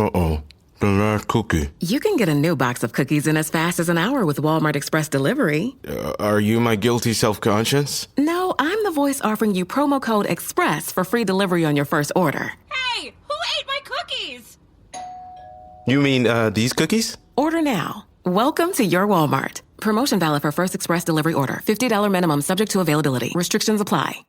Uh-oh. The last cookie. You can get a new box of cookies in as fast as an hour with Walmart Express Delivery. Are you my guilty self-conscience? No, I'm the voice offering you promo code EXPRESS for free delivery on your first order. Hey, who ate my cookies? You mean, these cookies? Order now. Welcome to your Walmart. Promotion valid for first express delivery order. $50 minimum subject to availability. Restrictions apply.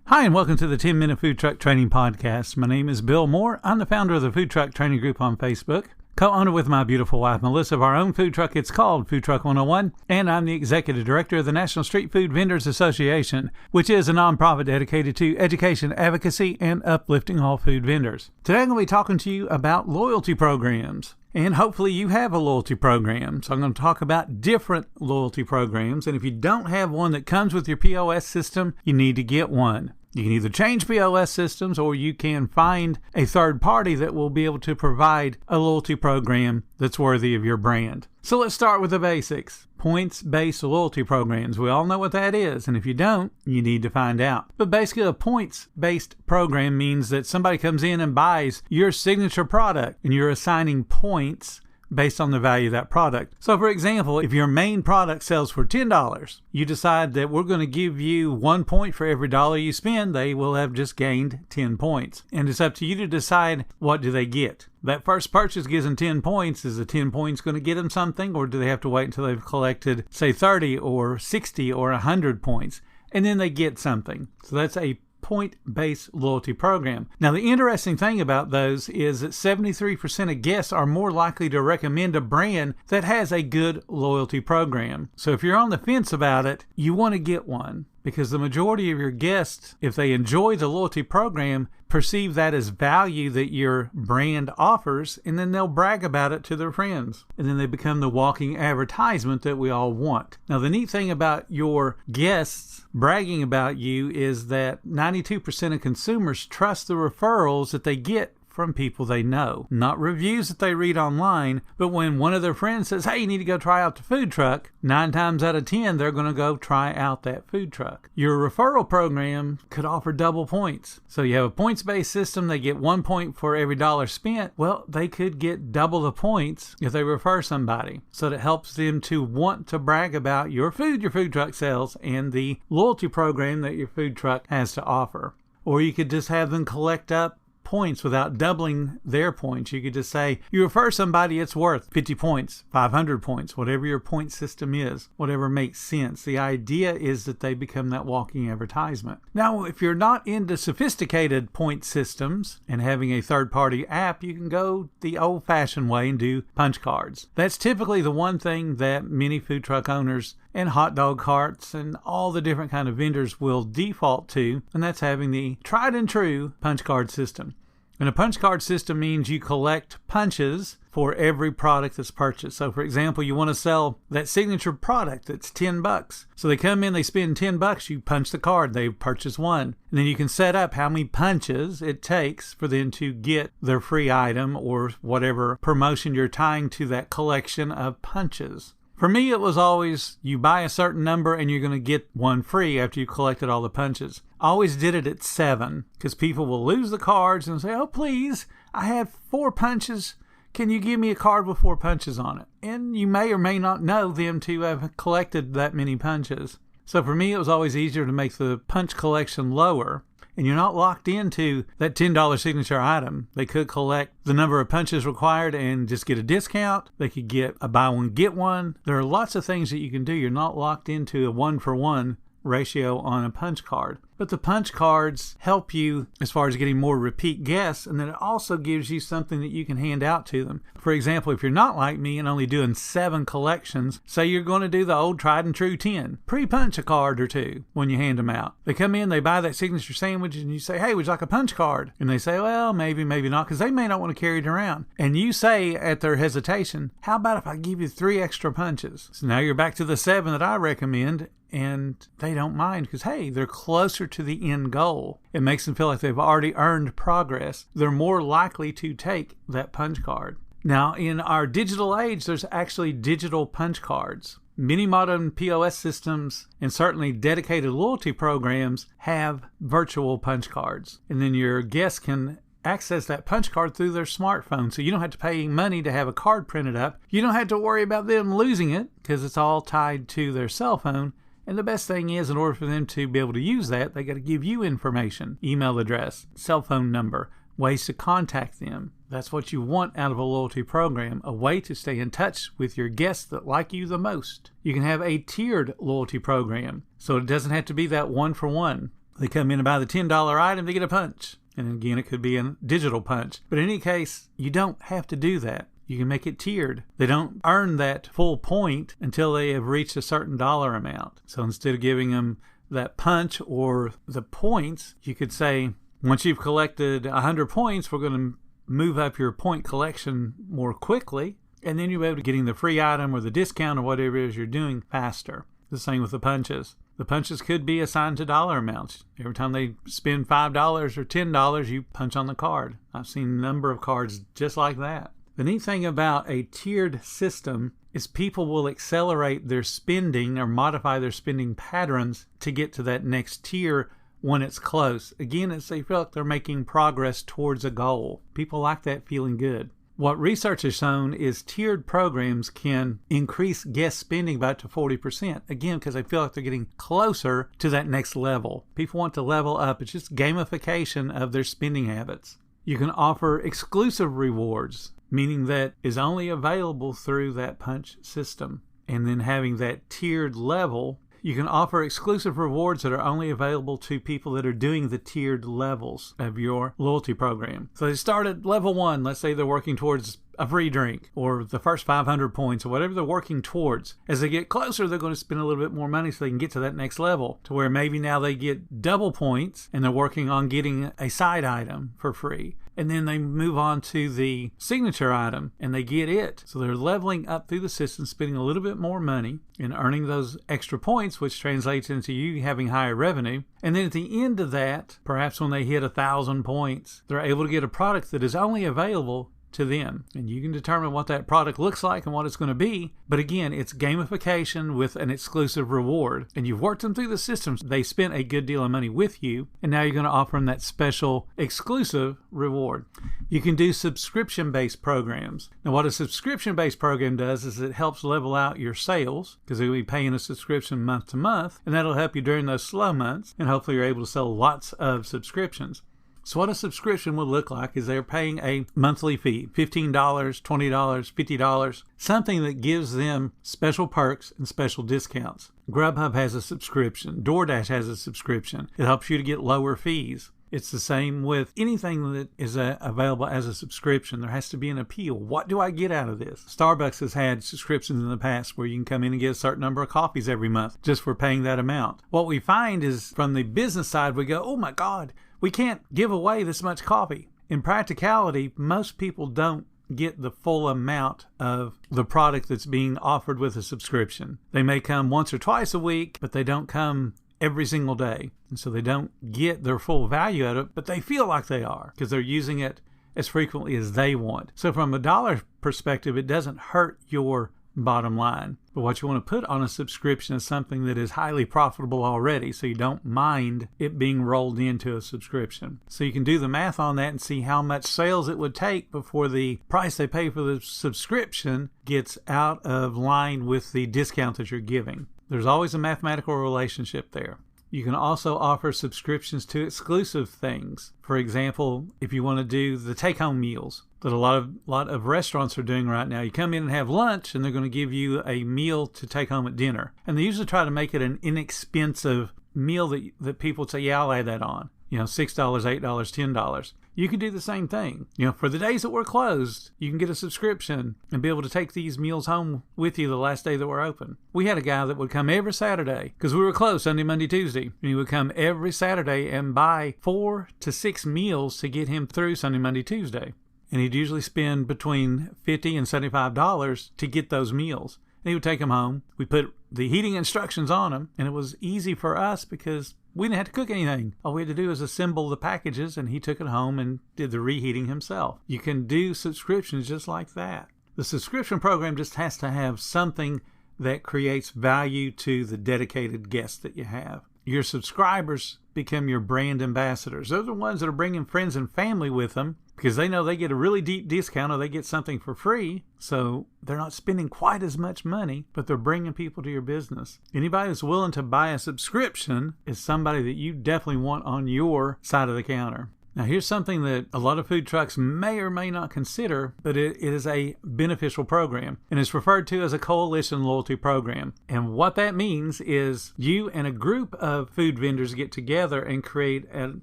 Hi, and welcome to the 10-Minute Food Truck Training Podcast. My name is Bill Moore. I'm the founder of the Food Truck Training Group on Facebook, co-owner with my beautiful wife, Melissa, of our own food truck. It's called Food Truck 101, and I'm the executive director of the National Street Food Vendors Association, which is a nonprofit dedicated to education, advocacy, and uplifting all food vendors. Today, I'm going to be talking to you about loyalty programs. And hopefully you have a loyalty program. So I'm going to talk about different loyalty programs. And if you don't have one that comes with your POS system, you need to get one. You can either change POS systems or you can find a third party that will be able to provide a loyalty program that's worthy of your brand. So let's start with the basics. Points-based loyalty programs. We all know what that is, and if you don't, you need to find out. But basically, a points-based program means that somebody comes in and buys your signature product, and you're assigning points based on the value of that product. So for example, if your main product sells for $10, you decide that we're going to give you 1 point for every dollar you spend, they will have just gained 10 points. And it's up to you to decide, what do they get? That first purchase gives them 10 points. Is the 10 points going to get them something, or do they have to wait until they've collected, say, 30 or 60 or 100 points, and then they get something? So that's a point-based loyalty program. Now, the interesting thing about those is that 73% of guests are more likely to recommend a brand that has a good loyalty program. So if you're on the fence about it, you want to get one, because the majority of your guests, if they enjoy the loyalty program, perceive that as value that your brand offers, and then they'll brag about it to their friends. And then they become the walking advertisement that we all want. Now, the neat thing about your guests bragging about you is that 92% of consumers trust the referrals that they get from people they know, not reviews that they read online. But when one of their friends says, hey, you need to go try out the food truck, 9 times out of 10, they're going to go try out that food truck. Your referral program could offer double points. So you have a points-based system, they get 1 point for every dollar spent. Well, they could get double the points if they refer somebody. So that helps them to want to brag about your food truck sells, and the loyalty program that your food truck has to offer. Or you could just have them collect up points without doubling their points. You could just say, you refer somebody, it's worth 50 points, 500 points, whatever your point system is, whatever makes sense. The idea is that they become that walking advertisement. Now, if you're not into sophisticated point systems and having a third-party app, you can go the old-fashioned way and do punch cards. That's typically the one thing that many food truck owners and hot dog carts and all the different kind of vendors will default to, and that's having the tried and true punch card system. And a punch card system means you collect punches for every product that's purchased. So for example, you want to sell that signature product that's $10. So they come in, they spend $10, you punch the card, they purchase one. And then you can set up how many punches it takes for them to get their free item or whatever promotion you're tying to that collection of punches. For me, it was always, you buy a certain number and you're going to get one free after you collected all the punches. I always did it at 7, because people will lose the cards and say, oh, please, I have 4 punches. Can you give me a card with 4 punches on it? And you may or may not know them to have collected that many punches. So for me, it was always easier to make the punch collection lower. And you're not locked into that $10 signature item. They could collect the number of punches required and just get a discount. They could get a buy one, get one. There are lots of things that you can do. You're not locked into a 1-for-1 ratio on a punch card. But the punch cards help you as far as getting more repeat guests, and then it also gives you something that you can hand out to them. For example, if you're not like me and only doing 7 collections, say you're going to do the old tried and true 10, pre-punch a card or 2 when you hand them out. They come in, they buy that signature sandwich, and you say, hey, would you like a punch card? And they say, well, maybe, maybe not, because they may not want to carry it around. And you say at their hesitation, how about if I give you 3 extra punches? So now you're back to the 7 that I recommend, and they don't mind because, hey, they're closer to the end goal. It makes them feel like they've already earned progress. They're more likely to take that punch card. Now, in our digital age, there's actually digital punch cards. Many modern POS systems and certainly dedicated loyalty programs have virtual punch cards. And then your guests can access that punch card through their smartphone. So you don't have to pay money to have a card printed up. You don't have to worry about them losing it because it's all tied to their cell phone. And the best thing is, in order for them to be able to use that, they got to give you information, email address, cell phone number, ways to contact them. That's what you want out of a loyalty program, a way to stay in touch with your guests that like you the most. You can have a tiered loyalty program, so it doesn't have to be that one-for-one. They come in and buy the $10 item, they get a punch. And again, it could be a digital punch. But in any case, you don't have to do that. You can make it tiered. They don't earn that full point until they have reached a certain dollar amount. So instead of giving them that punch or the points, you could say, once you've collected 100 points, we're going to move up your point collection more quickly, and then you'll be able to getting the free item or the discount or whatever it is you're doing faster. The same with the punches. The punches could be assigned to dollar amounts. Every time they spend $5 or $10, you punch on the card. I've seen a number of cards just like that. The neat thing about a tiered system is people will accelerate their spending or modify their spending patterns to get to that next tier when it's close. Again, it's they feel like they're making progress towards a goal. People like that feeling good. What research has shown is tiered programs can increase guest spending by up to 40%. Again, because they feel like they're getting closer to that next level. People want to level up. It's just gamification of their spending habits. You can offer exclusive rewards, meaning that is only available through that punch system. And then having that tiered level, you can offer exclusive rewards that are only available to people that are doing the tiered levels of your loyalty program. So they start at level 1. Let's say they're working towards a free drink or the first 500 points or whatever they're working towards. As they get closer, they're going to spend a little bit more money so they can get to that next level, to where maybe now they get double points and they're working on getting a side item for free. And then they move on to the signature item and they get it. So they're leveling up through the system, spending a little bit more money and earning those extra points, which translates into you having higher revenue. And then at the end of that, perhaps when they hit 1,000 points, they're able to get a product that is only available to them. And you can determine what that product looks like and what it's going to be. But again, it's gamification with an exclusive reward. And you've worked them through the systems. They spent a good deal of money with you. And now you're going to offer them that special exclusive reward. You can do subscription-based programs. Now, what a subscription-based program does is it helps level out your sales, because they'll be paying a subscription month to month. And that'll help you during those slow months. And hopefully you're able to sell lots of subscriptions. So what a subscription would look like is they're paying a monthly fee, $15, $20, $50, something that gives them special perks and special discounts. Grubhub has a subscription. DoorDash has a subscription. It helps you to get lower fees. It's the same with anything that is available as a subscription. There has to be an appeal. What do I get out of this? Starbucks has had subscriptions in the past where you can come in and get a certain number of coffees every month just for paying that amount. What we find is from the business side, we go, oh my God, we can't give away this much coffee. In practicality, most people don't get the full amount of the product that's being offered with a subscription. They may come once or twice a week, but they don't come every single day. And so they don't get their full value out of it, but they feel like they are because they're using it as frequently as they want. So from a dollar perspective, it doesn't hurt your bottom line. But what you want to put on a subscription is something that is highly profitable already, so you don't mind it being rolled into a subscription. So you can do the math on that and see how much sales it would take before the price they pay for the subscription gets out of line with the discount that you're giving. There's always a mathematical relationship there. You can also offer subscriptions to exclusive things. For example, if you want to do the take-home meals that a lot of restaurants are doing right now. You come in and have lunch, and they're going to give you a meal to take home at dinner. And they usually try to make it an inexpensive meal that people say, yeah, I'll add that on. $6, $8, $10. You can do the same thing. For the days that we're closed, you can get a subscription and be able to take these meals home with you the last day that we're open. We had a guy that would come every Saturday because we were closed Sunday, Monday, Tuesday. And he would come every Saturday and buy 4 to 6 meals to get him through Sunday, Monday, Tuesday. And he'd usually spend between $50 and $75 to get those meals. And he would take them home. We put the heating instructions on them, and it was easy for us because we didn't have to cook anything. All we had to do was assemble the packages, and he took it home and did the reheating himself. You can do subscriptions just like that. The subscription program just has to have something that creates value to the dedicated guests that you have. your subscribers become your brand ambassadors. They're the ones that are bringing friends and family with them because they know they get a really deep discount or they get something for free. So they're not spending quite as much money, but they're bringing people to your business. Anybody that's willing to buy a subscription is somebody that you definitely want on your side of the counter. Now, here's something that a lot of food trucks may or may not consider, but it is a beneficial program, and it's referred to as a coalition loyalty program. And what that means is you and a group of food vendors get together and create a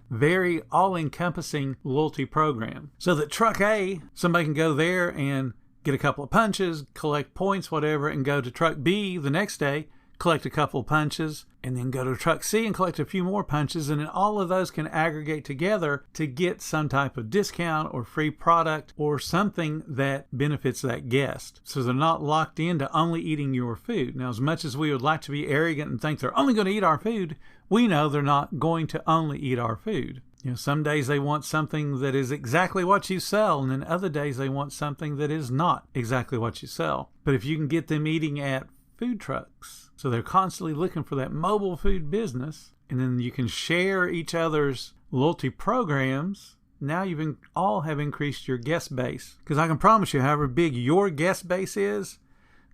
very all-encompassing loyalty program. So that truck A, somebody can go there and get a couple of punches, collect points, whatever, and go to truck B the next day, collect a couple of punches, and then go to truck C and collect a few more punches, and then all of those can aggregate together to get some type of discount or free product or something that benefits that guest. So they're not locked into only eating your food. Now, as much as we would like to be arrogant and think they're only going to eat our food, we know they're not going to only eat our food. You know, some days they want something that is exactly what you sell, and then other days they want something that is not exactly what you sell. But if you can get them eating at food trucks, so they're constantly looking for that mobile food business, and then you can share each other's loyalty programs. Now you all have increased your guest base. Because I can promise you, however big your guest base is,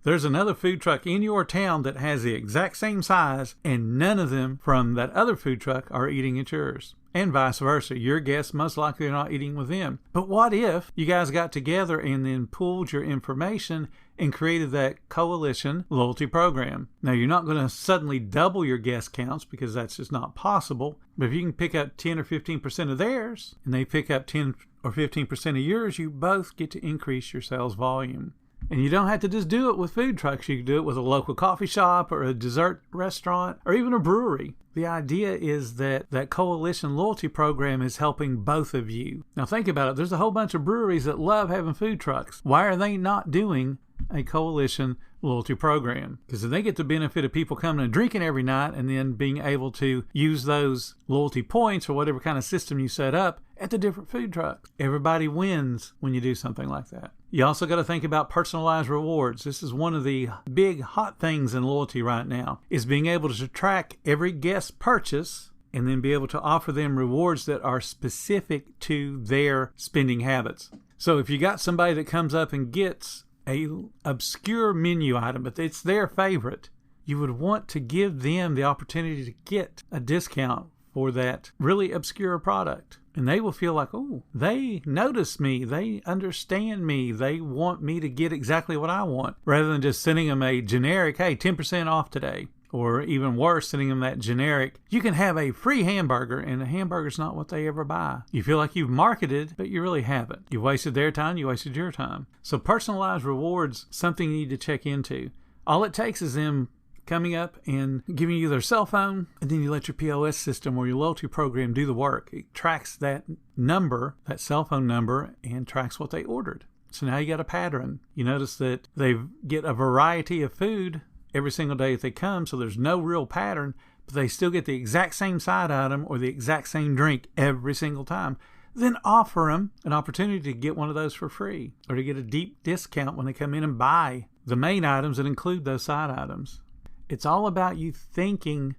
there's another food truck in your town that has the exact same size, and none of them from that other food truck are eating at yours. And vice versa. Your guests most likely are not eating with them. But what if you guys got together and then pooled your information and created that coalition loyalty program? Now, you're not going to suddenly double your guest counts because that's just not possible. But if you can pick up 10 or 15% of theirs and they pick up 10 or 15% of yours, you both get to increase your sales volume. And you don't have to just do it with food trucks. You can do it with a local coffee shop or a dessert restaurant or even a brewery. The idea is that that coalition loyalty program is helping both of you. Now think about it. There's a whole bunch of breweries that love having food trucks. Why are they not doing a coalition loyalty program? Because they get the benefit of people coming and drinking every night and then being able to use those loyalty points or whatever kind of system you set up at the different food trucks. Everybody wins when you do something like that. You also got to think about personalized rewards. This is one of the big hot things in loyalty right now, is being able to track every guest purchase and then be able to offer them rewards that are specific to their spending habits. So if you got somebody that comes up and gets a obscure menu item, but it's their favorite, you would want to give them the opportunity to get a discount for that really obscure product. And they will feel like, oh, they notice me, they understand me, they want me to get exactly what I want, rather than just sending them a generic, hey, 10% off today. Or even worse, sending them that generic, you can have a free hamburger, and a hamburger's not what they ever buy. You feel like you've marketed, but you really haven't. You wasted their time, you wasted your time. So personalized rewards, something you need to check into. All it takes is them coming up and giving you their cell phone, and then you let your POS system or your loyalty program do the work. It tracks that number, that cell phone number, and tracks what they ordered. So now you got a pattern. You notice that they get a variety of food every single day that they come, so there's no real pattern, but they still get the exact same side item or the exact same drink every single time. Then offer them an opportunity to get one of those for free or to get a deep discount when they come in and buy the main items that include those side items. It's all about you thinking,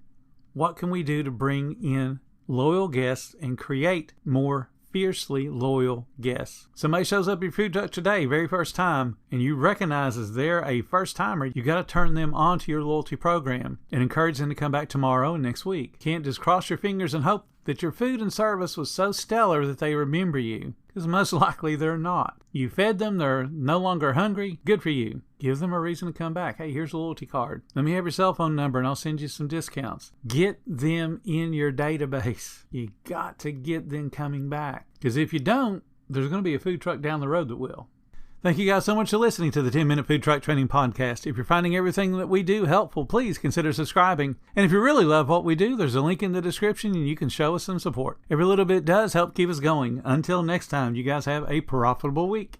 what can we do to bring in loyal guests and create more fiercely loyal guests? Somebody shows up at your food truck today, very first time, and you recognize as they're a first timer, you got to turn them onto your loyalty program and encourage them to come back tomorrow and next week. You can't just cross your fingers and hope that your food and service was so stellar that they remember you, because most likely they're not. You fed them, they're no longer hungry, good for you. Give them a reason to come back. Hey, here's a loyalty card. Let me have your cell phone number and I'll send you some discounts. Get them in your database. You got to get them coming back, because if you don't, there's going to be a food truck down the road that will. Thank you guys so much for listening to the 10-Minute Food Truck Training Podcast. If you're finding everything that we do helpful, please consider subscribing. And if you really love what we do, there's a link in the description and you can show us some support. Every little bit does help keep us going. Until next time, you guys have a profitable week.